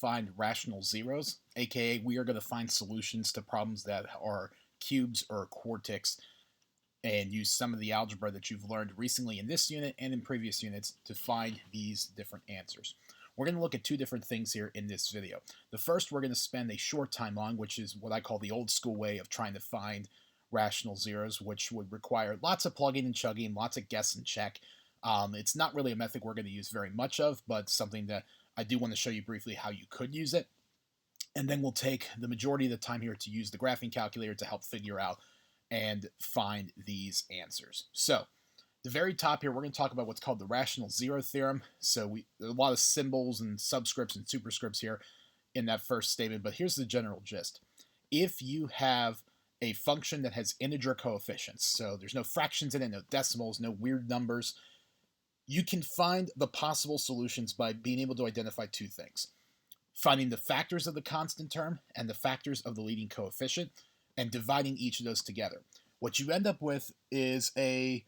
find rational zeros, aka we are going to find solutions to problems that are cubes or quartics and use some of the algebra that you've learned recently in this unit and in previous units to find these different answers. We're going to look at two different things here in this video. The first we're going to spend a short time on, which is what I call the old school way of trying to find rational zeros, which would require lots of plugging and chugging, lots of guess and check. It's not really a method we're going to use very much of, but something that I do want to show you briefly how you could use it. And then we'll take the majority of the time here to use the graphing calculator to help figure out and find these answers. So, the very top here, we're going to talk about what's called the rational zero theorem. So there's a lot of symbols and subscripts and superscripts here in that first statement, but here's the general gist. If you have a function that has integer coefficients, so there's no fractions in it, no decimals, no weird numbers, you can find the possible solutions by being able to identify two things. Finding the factors of the constant term and the factors of the leading coefficient and dividing each of those together. What you end up with is a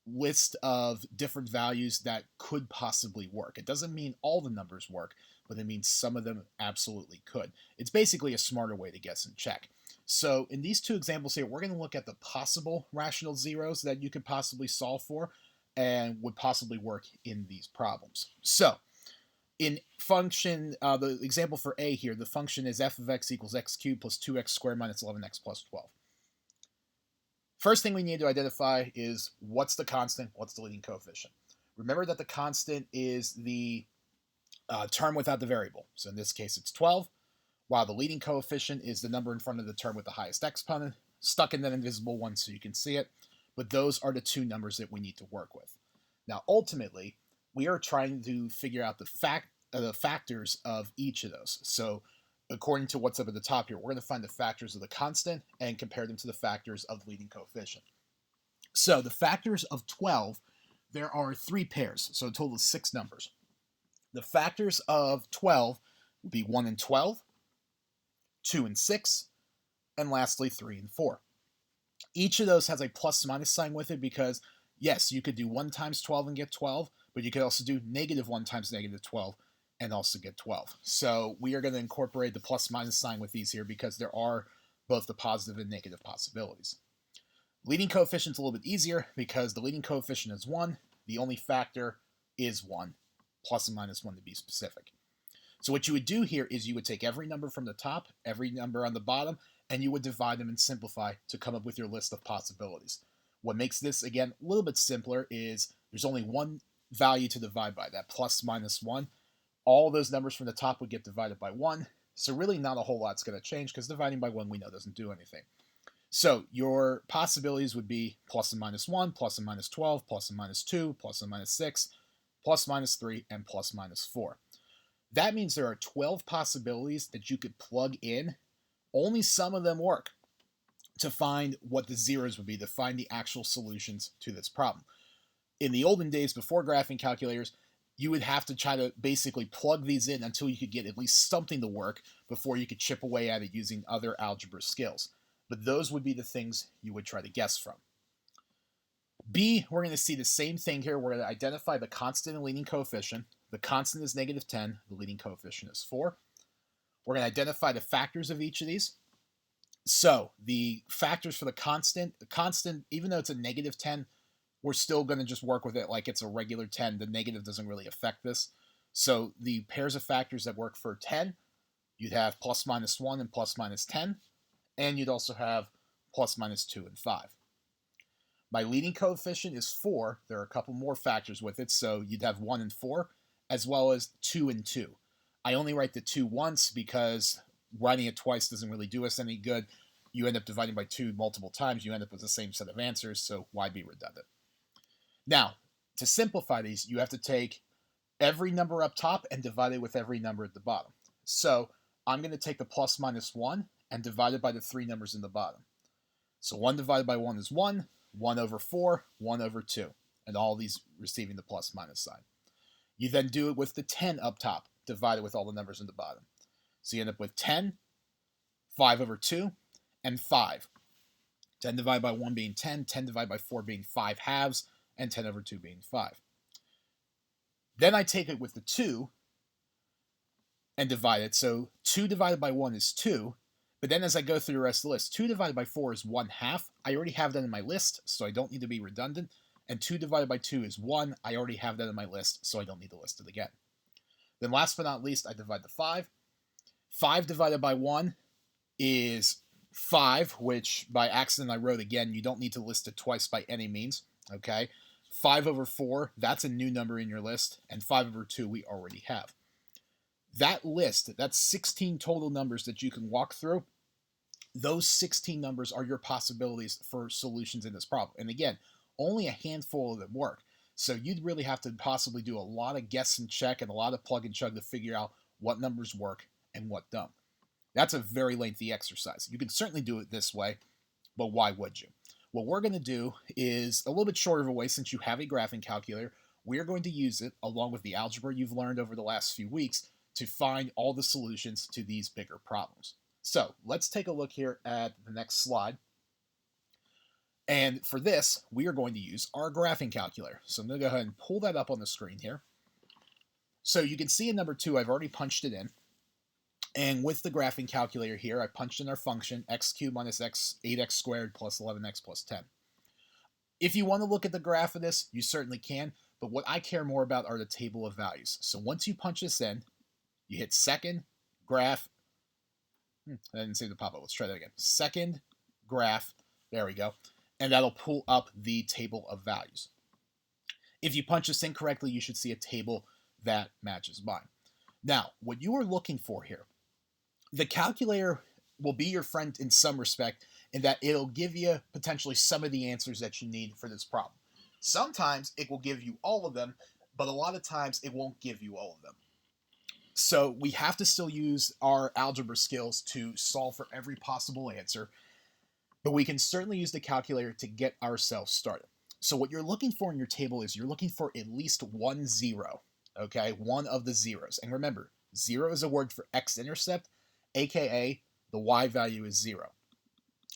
list of different values that could possibly work. It doesn't mean all the numbers work, but it means some of them absolutely could. It's basically a smarter way to guess and check. So in these two examples here, we're going to look at the possible rational zeros that you could possibly solve for and would possibly work in these problems. So in function, the example for A here, the function is f of x equals x cubed plus 2x squared minus 11x plus 12. First thing we need to identify is what's the constant, what's the leading coefficient. Remember that the constant is the term without the variable. So in this case, it's 12, while the leading coefficient is the number in front of the term with the highest exponent, stuck in that invisible one so you can see it. But those are the two numbers that we need to work with. Now, ultimately, we are trying to figure out the factors of each of those. So according to what's up at the top here, we're going to find the factors of the constant and compare them to the factors of the leading coefficient. So the factors of 12, there are three pairs, so a total of 6 numbers. The factors of 12 would be 1 and 12, 2 and 6, and lastly 3 and 4. Each of those has a plus minus sign with it because, yes, you could do 1 times 12 and get 12, but you could also do negative 1 times negative 12 and also get 12. So we are going to incorporate the plus minus sign with these here because there are both the positive and negative possibilities. Leading coefficient is a little bit easier because the leading coefficient is 1. The only factor is 1, plus and minus 1 to be specific. So what you would do here is you would take every number from the top, every number on the bottom, and you would divide them and simplify to come up with your list of possibilities. What makes this, again, a little bit simpler is there's only one value to divide by, that plus minus 1. All those numbers from the top would get divided by 1. So really not a whole lot's going to change because dividing by 1 we know doesn't do anything. So your possibilities would be plus and minus 1, plus and minus 12, plus and minus 2, plus and minus 6, plus minus 3, and plus minus 4. That means there are 12 possibilities that you could plug in. Only some of them work to find what the zeros would be, to find the actual solutions to this problem. In the olden days, before graphing calculators, you would have to try to basically plug these in until you could get at least something to work before you could chip away at it using other algebra skills. But those would be the things you would try to guess from. B, we're going to see the same thing here. We're going to identify the constant and leading coefficient. The constant is negative 10. The leading coefficient is 4. We're going to identify the factors of each of these. So the factors for the constant, even though it's a negative 10, we're still going to just work with it like it's a regular 10. The negative doesn't really affect this. So the pairs of factors that work for 10, you'd have plus minus 1 and plus minus 10. And you'd also have plus minus 2 and 5. My leading coefficient is 4. There are a couple more factors with it, so you'd have 1 and 4, as well as 2 and 2. I only write the 2 once because writing it twice doesn't really do us any good. You end up dividing by 2 multiple times, you end up with the same set of answers, so why be redundant? Now, to simplify these, you have to take every number up top and divide it with every number at the bottom. So I'm going to take the plus minus 1 and divide it by the 3 numbers in the bottom. So 1 divided by 1 is 1, 1 over 4, 1 over 2, and all these receiving the plus minus sign. You then do it with the 10 up top, divided with all the numbers in the bottom. So you end up with 10, 5 over 2, and 5. 10 divided by 1 being 10, 10 divided by 4 being 5 halves, and 10 over 2 being 5. Then I take it with the 2 and divide it. So 2 divided by 1 is 2. But then as I go through the rest of the list, 2 divided by 4 is 1/2. I already have that in my list, so I don't need to be redundant. And 2 divided by 2 is 1. I already have that in my list, so I don't need to list it again. Then last but not least, I divide the 5. 5 divided by 1 is 5, which by accident I wrote again. You don't need to list it twice by any means. Okay. 5 over 4, that's a new number in your list. And 5 over 2, we already have. That list, that's 16 total numbers that you can walk through. Those 16 numbers are your possibilities for solutions in this problem. And again, only a handful of them work. So you'd really have to possibly do a lot of guess and check and a lot of plug and chug to figure out what numbers work and what don't. That's a very lengthy exercise. You can certainly do it this way, but why would you? What we're going to do is a little bit shorter of a way. Since you have a graphing calculator, we're going to use it along with the algebra you've learned over the last few weeks to find all the solutions to these bigger problems. So let's take a look here at the next slide. And for this, we are going to use our graphing calculator. So I'm going to go ahead and pull that up on the screen here. So you can see in number 2, I've already punched it in. And with the graphing calculator here, I punched in our function, x cubed minus 8x squared plus 11x plus 10. If you want to look at the graph of this, you certainly can. But what I care more about are the table of values. So once you punch this in, you hit second, graph. I didn't see the pop-up. Let's try that again. Second, graph. There we go. And that'll pull up the table of values. If you punch this in correctly, you should see a table that matches mine. Now, what you are looking for here, the calculator will be your friend in some respect in that it'll give you potentially some of the answers that you need for this problem. Sometimes it will give you all of them, but a lot of times it won't give you all of them. So we have to still use our algebra skills to solve for every possible answer, but we can certainly use the calculator to get ourselves started. So what you're looking for in your table is you're looking for at least 1 0, okay? One of the zeros. And remember, 0 is a word for x-intercept, aka the y value is 0.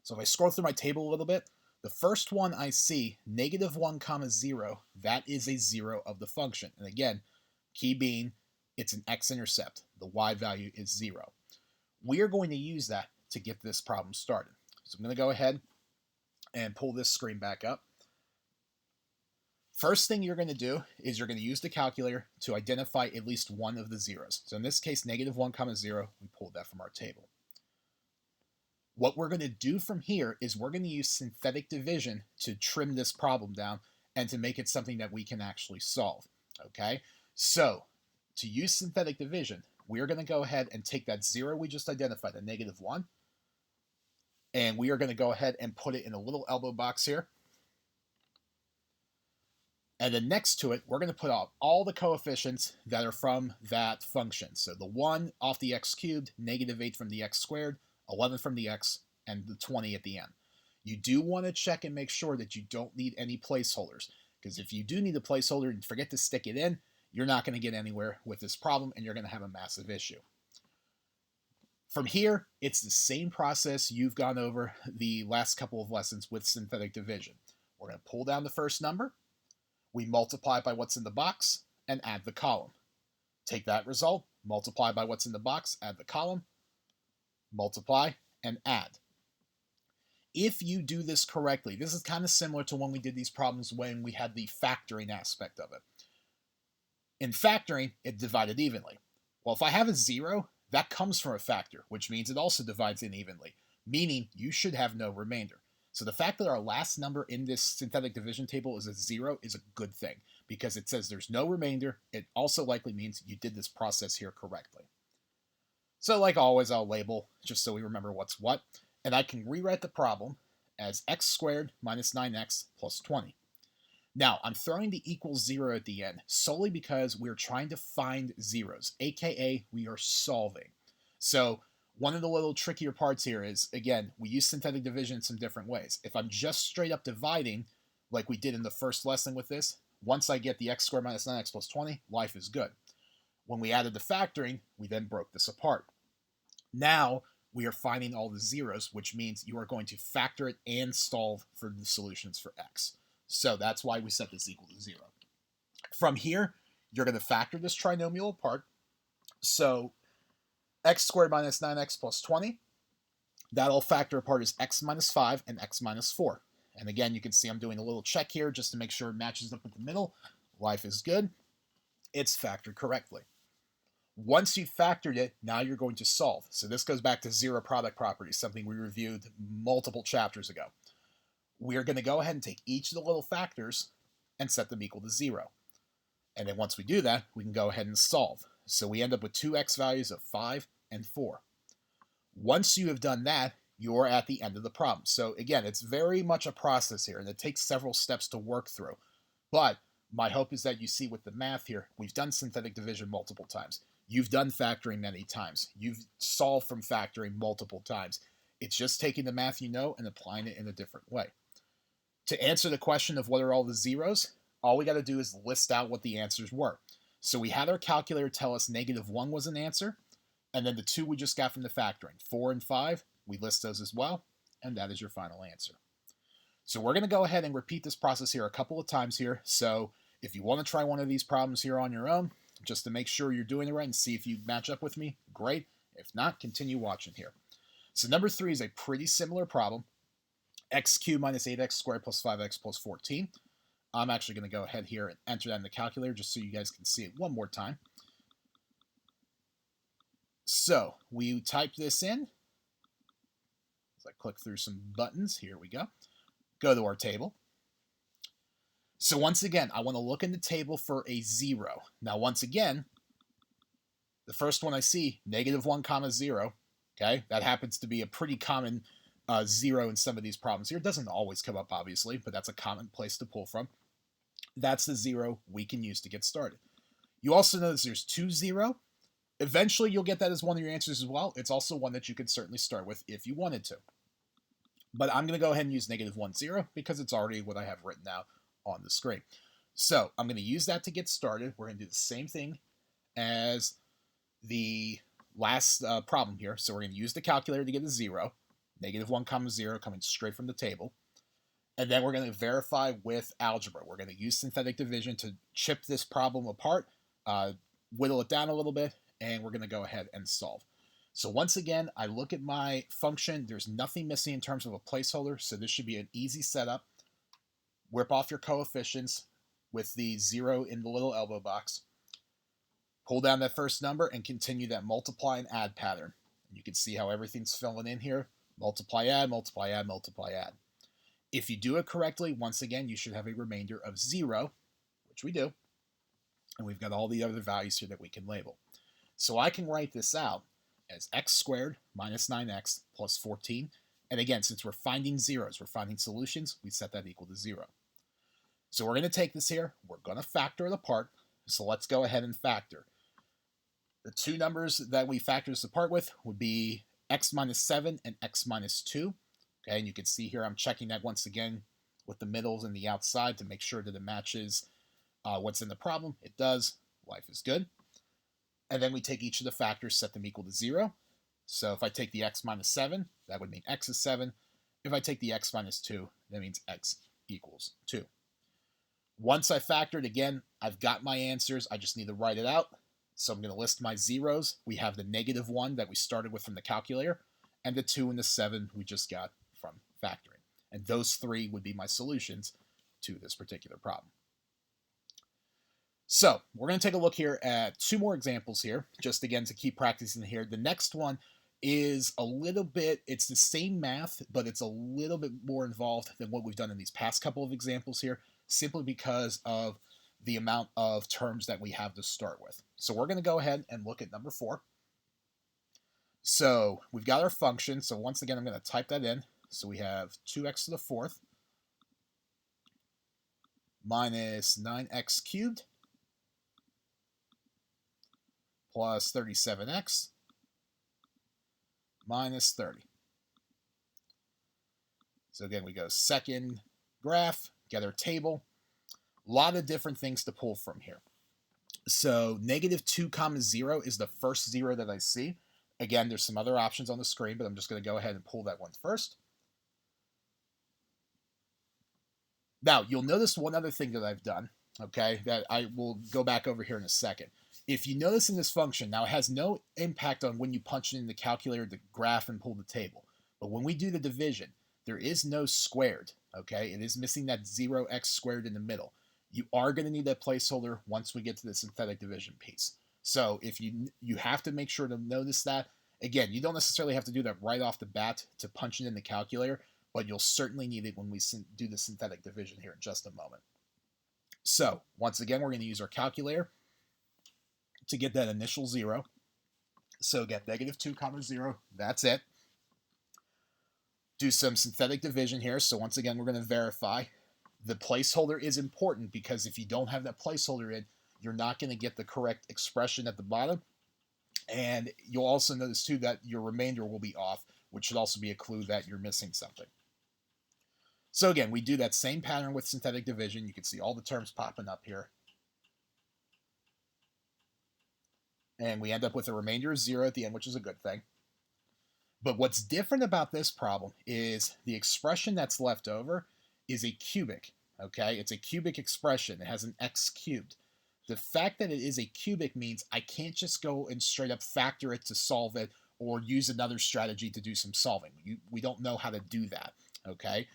So if I scroll through my table a little bit, the first one I see, -1 comma 0, that is a 0 of the function. And again, key being, it's an x-intercept. The y value is 0. We are going to use that to get this problem started. So I'm going to go ahead and pull this screen back up. First thing you're going to do is you're going to use the calculator to identify at least one of the zeros. So in this case, -1 comma 0, we pulled that from our table. What we're going to do from here is we're going to use synthetic division to trim this problem down and to make it something that we can actually solve. Okay, so to use synthetic division, we're going to go ahead and take that 0 we just identified, the -1, and we are going to go ahead and put it in a little elbow box here. And then next to it, we're going to put out all the coefficients that are from that function. So the 1 off the x cubed, -8 from the x squared, 11 from the x, and the 20 at the end. You do want to check and make sure that you don't need any placeholders, because if you do need a placeholder and forget to stick it in, you're not going to get anywhere with this problem and you're going to have a massive issue. From here, it's the same process you've gone over the last couple of lessons with synthetic division. We're going to pull down the first number, we multiply by what's in the box, and add the column. Take that result, multiply by what's in the box, add the column, multiply, and add. If you do this correctly, this is kind of similar to when we did these problems when we had the factoring aspect of it. In factoring, it divided evenly. Well, if I have a 0, that comes from a factor, which means it also divides in evenly, meaning you should have no remainder. So the fact that our last number in this synthetic division table is a 0 is a good thing, because it says there's no remainder. It also likely means you did this process here correctly. So like always, I'll label just so we remember what's what, and I can rewrite the problem as x squared minus 9x plus 20. Now, I'm throwing the equals 0 at the end solely because we're trying to find zeros, aka we are solving. So one of the little trickier parts here is, again, we use synthetic division in some different ways. If I'm just straight up dividing, like we did in the first lesson with this, once I get the x squared minus 9x plus 20, life is good. When we added the factoring, we then broke this apart. Now, we are finding all the zeros, which means you are going to factor it and solve for the solutions for x. So that's why we set this equal to 0. From here, you're going to factor this trinomial apart. So x squared minus 9x plus 20. That'll factor apart as x minus 5 and x minus 4. And again, you can see I'm doing a little check here just to make sure it matches up with the middle. Life is good. It's factored correctly. Once you've factored it, now you're going to solve. So this goes back to zero product properties, something we reviewed multiple chapters ago. We're going to go ahead and take each of the little factors and set them equal to 0. And then once we do that, we can go ahead and solve. So we end up with two x values of 5 and 4. Once you have done that, you're at the end of the problem. So again, it's very much a process here, and it takes several steps to work through. But my hope is that you see with the math here, we've done synthetic division multiple times. You've done factoring many times. You've solved from factoring multiple times. It's just taking the math you know and applying it in a different way. To answer the question of what are all the zeros, all we got to do is list out what the answers were. So we had our calculator tell us -1 was an answer, and then the 2 we just got from the factoring, 4 and 5, we list those as well, and that is your final answer. So we're going to go ahead and repeat this process here a couple of times here. So if you want to try one of these problems here on your own, just to make sure you're doing it right and see if you match up with me, great. If not, continue watching here. So number 3 is a pretty similar problem. X cubed minus 8x squared plus 5x plus 14. I'm actually going to go ahead here and enter that in the calculator just so you guys can see it one more time. So we type this in. As I click through some buttons, here we go. Go to our table. So once again, I want to look in the table for a 0. Now once again, the first one I see, -1, 0. Okay, that happens to be a pretty common 0 in some of these problems here. It doesn't always come up, obviously, but that's a common place to pull from. That's the 0 we can use to get started. You also notice there's 2, 0. Eventually, you'll get that as one of your answers as well. It's also one that you could certainly start with if you wanted to. But I'm going to go ahead and use -1, 0 because it's already what I have written out on the screen. So I'm going to use that to get started. We're going to do the same thing as the last problem here. So we're going to use the calculator to get a 0. -1, 0 coming straight from the table. And then we're going to verify with algebra. We're going to use synthetic division to chip this problem apart, whittle it down a little bit, and we're going to go ahead and solve. So once again, I look at my function. There's nothing missing in terms of a placeholder, so this should be an easy setup. Whip off your coefficients with the 0 in the little elbow box. Pull down that first number and continue that multiply and add pattern. You can see how everything's filling in here. Multiply, add, multiply, add, multiply, add. If you do it correctly, once again, you should have a remainder of 0, which we do. And we've got all the other values here that we can label. So I can write this out as x squared minus 9x plus 14. And again, since we're finding zeros, we're finding solutions, we set that equal to 0. So we're going to take this here. We're going to factor it apart. So let's go ahead and factor. The two numbers that we factor this apart with would be x minus 7 and x minus 2. Okay, and you can see here I'm checking that once again with the middles and the outside to make sure that it matches what's in the problem. It does. Life is good. And then we take each of the factors, set them equal to 0. So if I take the x minus 7, that would mean x is 7. If I take the x minus 2, that means x equals 2. Once I factored, again, I've got my answers. I just need to write it out. So I'm going to list my zeros. We have the -1 that we started with from the calculator, and the 2 and the 7 we just got from factoring. And those 3 would be my solutions to this particular problem. So we're going to take a look here at 2 more examples here, just again to keep practicing here. The next one is a little bit, it's the same math, but it's a little bit more involved than what we've done in these past couple of examples here, simply because of the amount of terms that we have to start with. So we're going to go ahead and look at number 4. So we've got our function. So once again, I'm going to type that in. So we have 2x to the 4th minus 9x cubed plus 37x minus 30. So again, we go second graph, get our table. A lot of different things to pull from here. So -2, 0 is the first 0 that I see. Again, there's some other options on the screen, but I'm just going to go ahead and pull that one first. Now, you'll notice one other thing that I've done, okay, that I will go back over here in a second. If you notice in this function, now it has no impact on when you punch it in the calculator, the graph, and pull the table. But when we do the division, there is no squared, okay? It is missing that 0x squared in the middle. You are going to need that placeholder once we get to the synthetic division piece. So if you have to make sure to notice that. Again, you don't necessarily have to do that right off the bat to punch it in the calculator, but you'll certainly need it when we do the synthetic division here in just a moment. So once again, we're going to use our calculator to get that initial 0. So again, -2 comma 0, that's it. Do some synthetic division here. So once again, we're going to verify. The placeholder is important because if you don't have that placeholder in, you're not going to get the correct expression at the bottom. And you'll also notice too that your remainder will be off, which should also be a clue that you're missing something. So again, we do that same pattern with synthetic division. You can see all the terms popping up here. And we end up with a remainder of 0 at the end, which is a good thing. But what's different about this problem is the expression that's left over is a cubic, okay? It's a cubic expression. It has an x cubed. The fact that it is a cubic means I can't just go and straight up factor it to solve it or use another strategy to do some solving. We don't know how to do that, okay?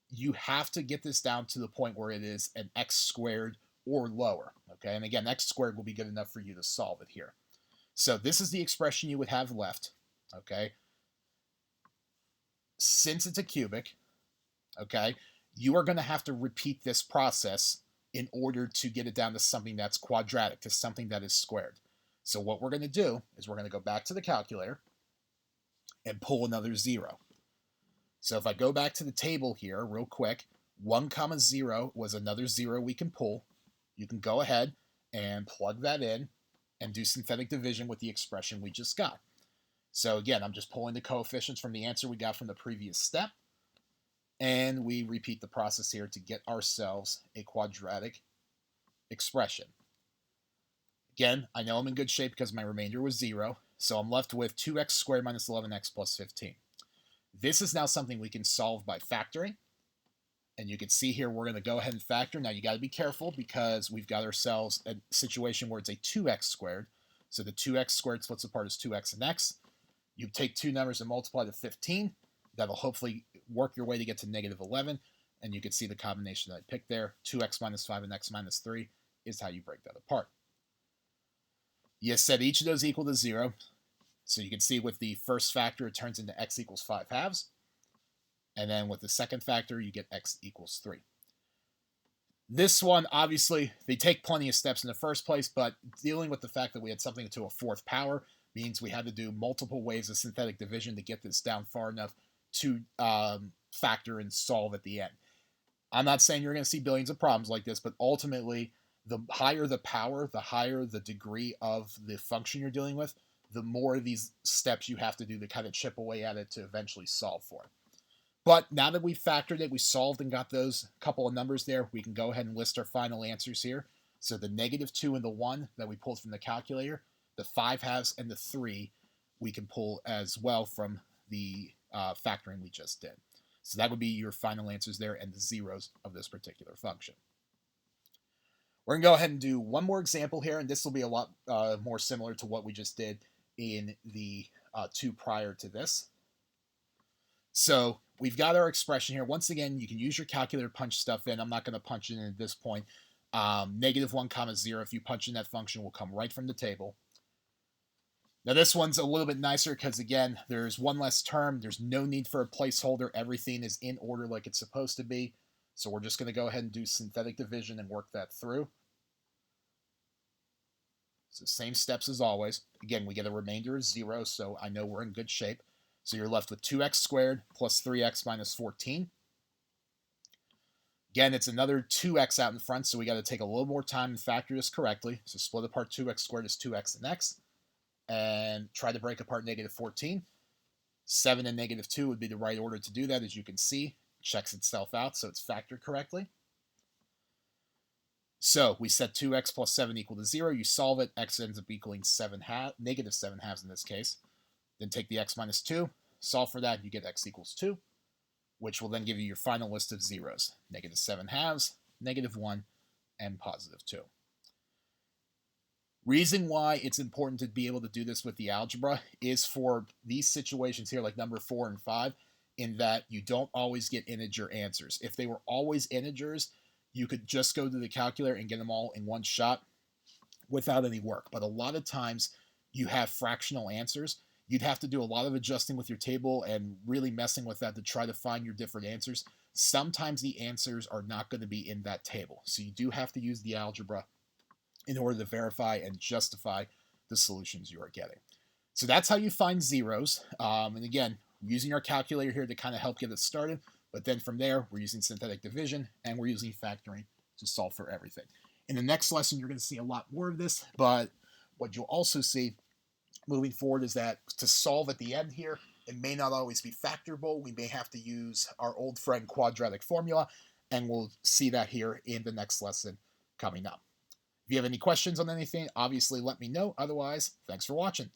You have to get this down to the point where it is an x squared or lower, okay? And again, x squared will be good enough for you to solve it here. So this is the expression you would have left, okay? Since it's a cubic, okay, you are going to have to repeat this process in order to get it down to something that's quadratic, to something that is squared. So what we're going to do is we're going to go back to the calculator and pull another 0. So if I go back to the table here real quick, 1 comma 0 was another 0 we can pull. You can go ahead and plug that in and do synthetic division with the expression we just got. So again, I'm just pulling the coefficients from the answer we got from the previous step. And we repeat the process here to get ourselves a quadratic expression. Again, I know I'm in good shape because my remainder was 0. So I'm left with 2x squared minus 11x plus 15. This is now something we can solve by factoring. And you can see here we're going to go ahead and factor. Now you got to be careful because we've got ourselves a situation where it's a 2x squared. So the 2x squared splits apart as 2x and x. You take two numbers and multiply to 15. That'll hopefully work your way to get to -11. And you can see the combination that I picked there. 2x minus 5 and x minus 3 is how you break that apart. You set each of those equal to 0. So you can see with the first factor, it turns into x equals 5 halves. And then with the second factor, you get x equals 3. This one, obviously, they take plenty of steps in the first place, but dealing with the fact that we had something to a 4th power means we had to do multiple ways of synthetic division to get this down far enough to factor and solve at the end. I'm not saying you're going to see billions of problems like this, but ultimately, the higher the power, the higher the degree of the function you're dealing with, the more of these steps you have to do to kind of chip away at it to eventually solve for it. But now that we've factored it, we solved and got those couple of numbers there, we can go ahead and list our final answers here. So the -2 and the 1 that we pulled from the calculator, the 5 halves and the 3 we can pull as well from the factoring we just did. So that would be your final answers there and the zeros of this particular function. We're going to go ahead and do one more example here, and this will be a lot more similar to what we just did in the two prior to this. So we've got our expression here. Once again, you can use your calculator to punch stuff in. I'm not going to punch it in at this point. -1 comma 0, if you punch in that function, will come right from the table. Now this one's a little bit nicer because, again, there's one less term. There's no need for a placeholder. Everything is in order like it's supposed to be. So we're just going to go ahead and do synthetic division and work that through. So same steps as always. Again, we get a remainder of 0, so I know we're in good shape. So you're left with 2x squared plus 3x minus 14. Again, it's another 2x out in front, so we got to take a little more time and factor this correctly. So split apart 2x squared is 2x and x. And try to break apart -14. 7 and -2 would be the right order to do that, as you can see. Checks itself out, so it's factored correctly. So we set 2x plus 7 equal to 0. You solve it. X ends up equaling -7 halves in this case. Then take the x minus 2. Solve for that. You get x equals 2, which will then give you your final list of zeros. -7 halves, -1, and +2. Reason why it's important to be able to do this with the algebra is for these situations here, like number 4 and 5, in that you don't always get integer answers. If they were always integers, you could just go to the calculator and get them all in one shot without any work. But a lot of times you have fractional answers. You'd have to do a lot of adjusting with your table and really messing with that to try to find your different answers. Sometimes the answers are not going to be in that table. So you do have to use the algebra in order to verify and justify the solutions you are getting. So that's how you find zeros. And again, we're using our calculator here to kind of help get us started. But then from there, we're using synthetic division and we're using factoring to solve for everything. In the next lesson, you're going to see a lot more of this. But what you'll also see moving forward is that to solve at the end here, it may not always be factorable. We may have to use our old friend quadratic formula. And we'll see that here in the next lesson coming up. If you have any questions on anything, obviously let me know. Otherwise, thanks for watching.